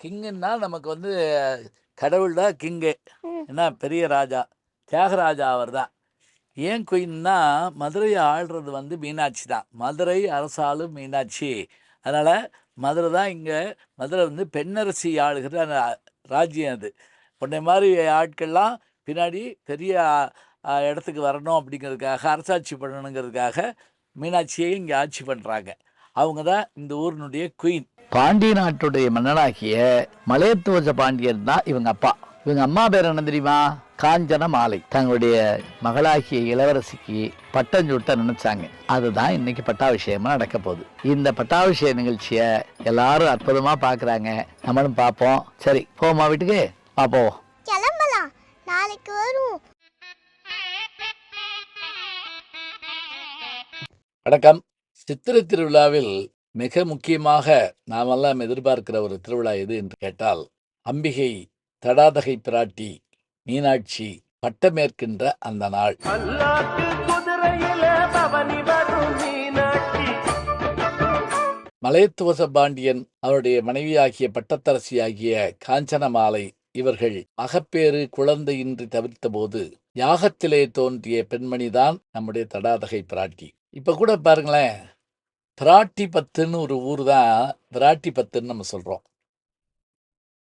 கிங்குன்னா நமக்கு வந்து கடவுள் தான் கிங்கு. என்ன பெரிய ராஜா தியாகராஜா அவர் தான். ஏன் குயின்னா மதுரையை ஆள்றது வந்து மீனாட்சி தான். மதுரை அரசாளும் மீனாட்சி. அதனால் மதுரை தான் இங்கே மதுரை வந்து பெண்ணரசி ஆளுகிற அந்த ராஜ்யம் அது. உன்னை மாதிரி ஆட்கள்லாம் பின்னாடி பெரிய இடத்துக்கு வரணும் அப்படிங்கிறதுக்காக, அரசாட்சி பண்ணணுங்கிறதுக்காக மீனாட்சியை இங்கே ஆட்சி பண்ணுறாங்க. அவங்க தான் இந்த ஊரினுடைய குயின். பாண்டிய நாட்டுடைய மன்னனாகிய மலையத்துவச பாண்டியன் தான் இவங்க அப்பா. இவங்க அம்மா பேர் என்ன தெரியுமா? காஞ்சன மாலை. தங்களுடைய மகளாகிய இளவரசிக்கு பட்டம் சூட்ட நினைச்சாங்க. அதுதான் இன்னைக்கு பட்டாபிஷேகமா நடக்க போகுது. இந்த பட்டாபிஷேக நிகழ்ச்சியை எல்லாரும் அற்புதமா பாக்குறாங்க. நம்மளும் பார்ப்போம். சரி, போமா வீட்டுக்கு பாப்போம். கிளம்பலாம், நாளைக்கு வரும். வணக்கம். சித்திரை திருவிழாவில் மிக முக்கியமாக நாமெல்லாம் எதிர்பார்க்கிற ஒரு திருவிழா எது என்று கேட்டால், அம்பிகை தடாதகை பிராட்டி மீனாட்சி பட்டமேற்கின்ற அந்த நாள். மலையத்துவச பாண்டியன் அவருடைய மனைவியாகிய பட்டத்தரசியாகிய காஞ்சனமாலை இவர்கள் மகப்பேறு குழந்தையின்றி தவிர்த்த போது யாகத்திலே தோன்றிய பெண்மணிதான் நம்முடைய தடாதகை பிராட்டி. இப்ப கூட பாருங்களேன், பிராட்டிபத்துன்னு ஒரு ஊர் தான் பிராட்டிபத்துன்னு நம்ம சொல்றோம்.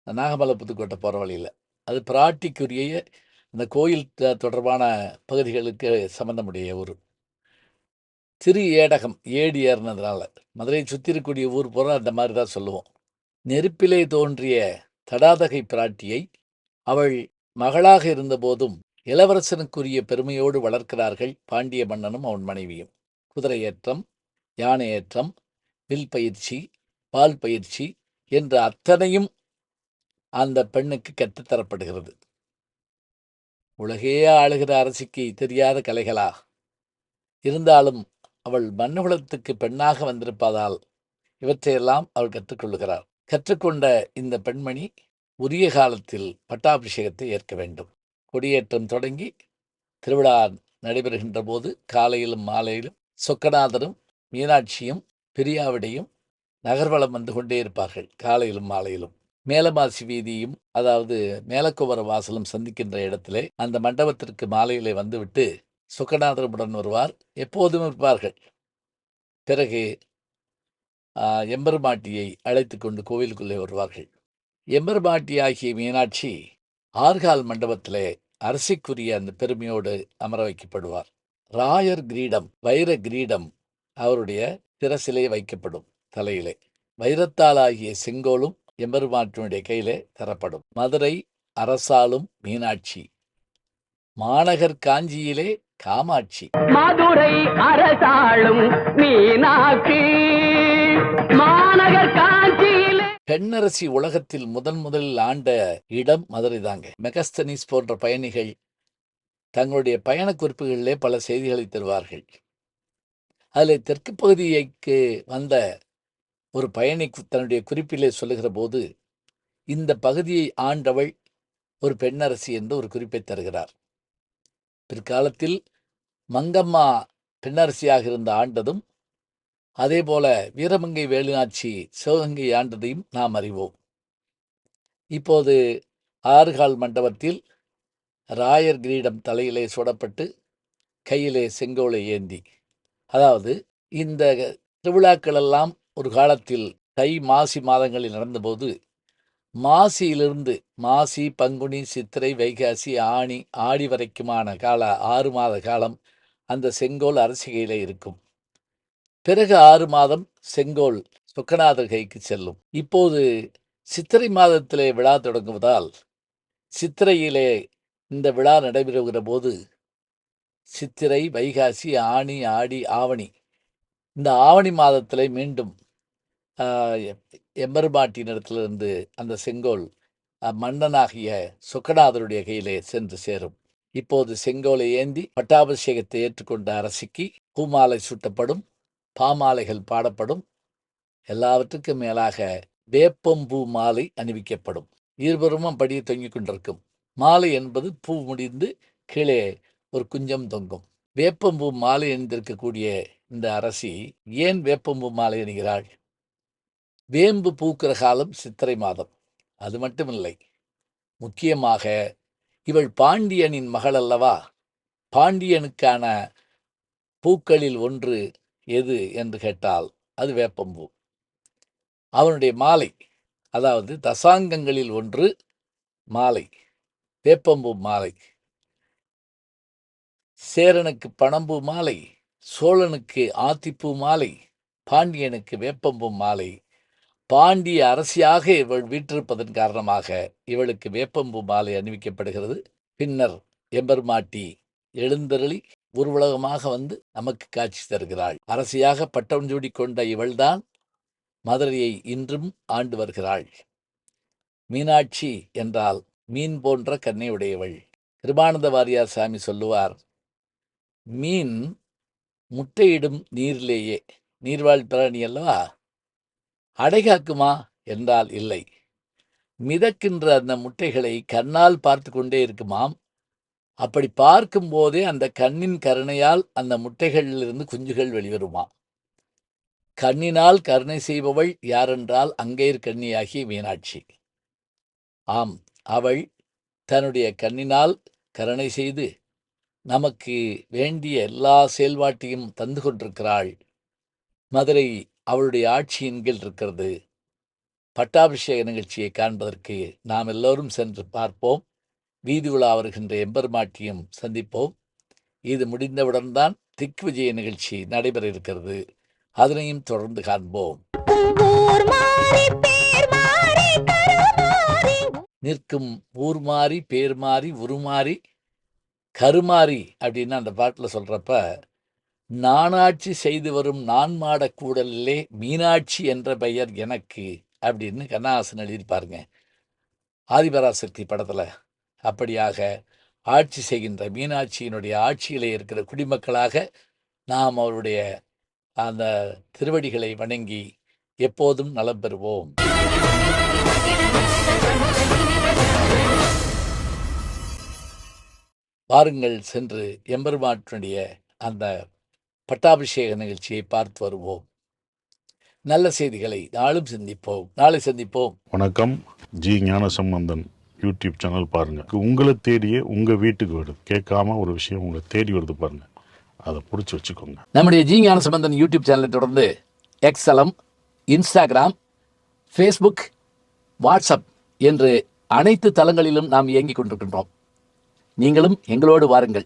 நாகமலை புதுக்கோட்டை போகிற வழியில். அது பிராட்டிக்குரிய இந்த கோயில் தொடர்பான பகுதிகளுக்கு சம்பந்தமுடைய ஊர். திரு ஏடகம், ஏடி ஏறினதுனால மதுரையை சுற்றி இருக்கக்கூடிய ஊர் பூரா அந்த மாதிரி தான் சொல்லுவோம். நெருப்பிலே தோன்றிய தடாதகை பிராட்டியை அவள் மகளாக இருந்தபோதும் இளவரசனுக்குரிய பெருமையோடு வளர்க்கிறார்கள் பாண்டிய மன்னனும் அவன் மனைவியும். குதிரையேற்றம், யானையேற்றம், வில் பயிற்சி, பால் பயிற்சி என்ற அத்தனையும் அந்த பெண்ணுக்கு கற்றுத்தரப்படுகிறது. உலகே ஆளுகிற அரசிக்கு தெரியாத கலைகளா? இருந்தாலும் அவள் மண்ணுகுலத்துக்கு பெண்ணாக வந்திருப்பதால் இவற்றையெல்லாம் அவள் கற்றுக்கொள்கிறார். கற்றுக்கொண்ட இந்த பெண்மணி உரிய காலத்தில் பட்டாபிஷேகத்தை ஏற்க வேண்டும். கொடியேற்றம் தொடங்கி திருவிழா நடைபெறுகின்ற போது காலையிலும் மாலையிலும் சொக்கநாதரும் மீனாட்சியும் பிரியாவிடையும் நகர்வலம் வந்து கொண்டே இருப்பார்கள். காலையிலும் மாலையிலும் மேலமாசி வீதியும், அதாவது மேலக்குவர வாசலும் சந்திக்கின்ற இடத்திலே அந்த மண்டபத்திற்கு மாலையிலே வந்துவிட்டு சொக்கநாதருடன் வருவார். எப்போதும் இருப்பார்கள். பிறகு எம்பெருமாட்டியை அழைத்து கொண்டு கோவிலுக்குள்ளே வருவார்கள். எம்பெருமாட்டி ஆகிய மீனாட்சி ஆர்கால் மண்டபத்திலே அரசிக்குரிய அந்த பெருமையோடு அமர வைக்கப்படுவார். ராயர் கிரீடம், வைர கிரீடம் அவருடைய சிரசிலே வைக்கப்படும். தலையிலே வைரத்தால் ஆகிய செங்கோலும் எம்பெருமாட்டினுடைய கையிலே தரப்படும். மதுரை அரசாளும் மீனாட்சி, மாநகர் காஞ்சியிலே காமாட்சி. மதுரை அரசாளும் மீனாட்சி, மாநகர் காஞ்சியிலே. பெண்ணரசி உலகத்தில் முதலில் ஆண்ட இடம் மதுரை தாங்க. மெகஸ்தனிஸ் போன்ற பயணிகள் தங்களுடைய பயண குறிப்புகளிலே பல செய்திகளை தருவார்கள். அதில் தெற்கு பகுதிக்கு வந்த ஒரு பயணி தன்னுடைய குறிப்பிலே சொல்லுகிற போது, இந்த பகுதியை ஆண்டவள் ஒரு பெண்ணரசி என்று ஒரு குறிப்பை தருகிறார். பிற்காலத்தில் மங்கம்மா பெண்ணரசியாக இருந்த ஆண்டதும், அதே போல வீரமங்கை வேலுநாச்சி சிவகங்கை ஆண்டதையும் நாம் அறிவோம். இப்போது ஆறுகால் மண்டபத்தில் ராயர் கிரீடம் தலையிலே சுடப்பட்டு கையிலே செங்கோலை ஏந்தி, அதாவது இந்த திருவிழாக்களெல்லாம் ஒரு காலத்தில் தை மாசி மாதங்களில் நடந்தபோது, மாசியிலிருந்து மாசி, பங்குனி, சித்திரை, வைகாசி, ஆணி, ஆடி வரைக்குமான 6 மாத காலம் அந்த செங்கோல் அரசி கையிலே இருக்கும். பிறகு 6 மாதம் செங்கோல் சொக்கநாதர் கைக்கு செல்லும். இப்போது சித்திரை மாதத்திலே விழா தொடங்குவதால் சித்திரையிலே இந்த விழா நடைபெறுகிற போது சித்திரை, வைகாசி, ஆணி, ஆடி, ஆவணி, இந்த ஆவணி மாதத்திலே மீண்டும் எம்பெருமாட்டியினிடத்திலிருந்து அந்த செங்கோல் மன்னனாகிய சொக்கநாதருடைய கையிலே சென்று சேரும். இப்போது செங்கோலை ஏந்தி பட்டாபிஷேகத்தை ஏற்றுக்கொண்ட அரசிக்கு பூமாலை சூட்டப்படும், பாமாலைகள் பாடப்படும், எல்லாவற்றுக்கும் மேலாக வேப்பம்பூ மாலை அணிவிக்கப்படும். இருபுறமும் படியே தொங்கிக் கொண்டிருக்கும். மாலை என்பது பூ முடிந்து கீழே ஒரு குஞ்சம் தொங்கும். வேப்பம்பூ மாலை அணிந்திருக்கக்கூடிய இந்த அரசி ஏன் வேப்பம்பூ மாலை அணிகிறாள்? வேம்பு பூக்கிற காலம் சித்திரை மாதம். அது மட்டுமில்லை, முக்கியமாக இவள் பாண்டியனின் மகள் அல்லவா? பாண்டியனுக்கான பூக்களில் ஒன்று எது என்று கேட்டால் அது வேப்பம்பூ. அவனுடைய மாலை, அதாவது தசாங்கங்களில் ஒன்று மாலை, வேப்பம்பூ மாலை. சேரனுக்கு பணம்பூ மாலை, சோழனுக்கு ஆத்திப்பூ மாலை, பாண்டியனுக்கு வேப்பம்பூ மாலை. பாண்டிய அரசியாக இவள் வீற்றிருப்பதன் காரணமாக இவளுக்கு வேப்பம்பூ மாலை அணிவிக்கப்படுகிறது. பின்னர் எம்பெருமாட்டி எழுந்தருளி ஊர்வலகமாக வந்து நமக்கு காட்சி தருகிறாள். அரசியாக பட்டம் சூடி கொண்ட இவள்தான் மதுரையை இன்றும் ஆண்டு வருகிறாள். மீனாட்சி என்றால் மீன் போன்ற கண்ணையுடையவள். கிருபானந்த வாரியார் சாமி சொல்லுவார், மீன் முட்டையிடும் நீரிலேயே, நீர்வாழ் பிராணி அல்லவா, அடைகாக்குமா என்றால் இல்லை. மிதக்கின்ற அந்த முட்டைகளை கண்ணால் பார்த்து கொண்டே இருக்குமாம். அப்படி பார்க்கும் போதே அந்த கண்ணின் கருணையால் அந்த முட்டைகளிலிருந்து குஞ்சுகள் வெளிவருமா. கண்ணினால் கருணை செய்பவள் யாரென்றால் அங்கேயர் கண்ணியாகிய மீனாட்சி. ஆம், அவள் தன்னுடைய கண்ணினால் கருணை செய்து நமக்கு வேண்டிய எல்லா செயல்பாட்டையும் தந்து கொண்டிருக்கிறாள். மதுரை அவளுடைய ஆட்சியின் கீழ் இருக்கிறது. பட்டாபிஷேக நிகழ்ச்சியை காண்பதற்கு நாம் எல்லோரும் சென்று பார்ப்போம். வீதி உலா வருகின்ற எம்பெருமாட்டியும் சந்திப்போம். இது முடிந்தவுடன் தான் திக்விஜய நிகழ்ச்சி நடைபெற இருக்கிறது. அதனையும் தொடர்ந்து காண்போம். நிற்கும் ஊர் மாறி, பேர் மாறி, உருமாறி, கருமாறி அப்படின்னு அந்த பாட்டில் சொல்கிறப்ப, நானாட்சி செய்து வரும் நான் மாடக் கூடலிலே மீனாட்சி என்ற பெயர் எனக்கு அப்படின்னு கண்ணாசன் எழுதியிருப்பாருங்க ஆதிபராசக்தி படத்தில். அப்படியாக ஆட்சி செய்கின்ற மீனாட்சியினுடைய ஆட்சியிலே இருக்கிற குடிமக்களாக நாம் அவருடைய அந்த திருவடிகளை வணங்கி எப்போதும் நலம் பெறுவோம். வாருங்கள், சென்று எம்பெருமாட்டினுடைய அந்த பட்டாபிஷேக நிகழ்ச்சியை பார்த்து வருவோம். நல்ல செய்திகளை நாளும் சிந்திப்போம். நாளை சந்திப்போம். வணக்கம். ஜி ஞானசம்பந்தன் யூடியூப் சேனல் பாருங்க. உங்களை தேடியே உங்க வீட்டுக்கு வருது. கேட்காம ஒரு விஷயம் உங்களை தேடி வருது பாருங்க, அதை பிடிச்சி வச்சுக்கோங்க. நம்முடைய ஜி ஞானசம்பந்தன் யூடியூப் சேனலை தொடர்ந்து எக்ஸலம், இன்ஸ்டாகிராம், ஃபேஸ்புக், வாட்ஸ்அப் என்று அனைத்து தளங்களிலும் நாம் இயங்கிக் கொண்டிருக்கின்றோம். நீங்களும் எங்களோடு வாருங்கள்.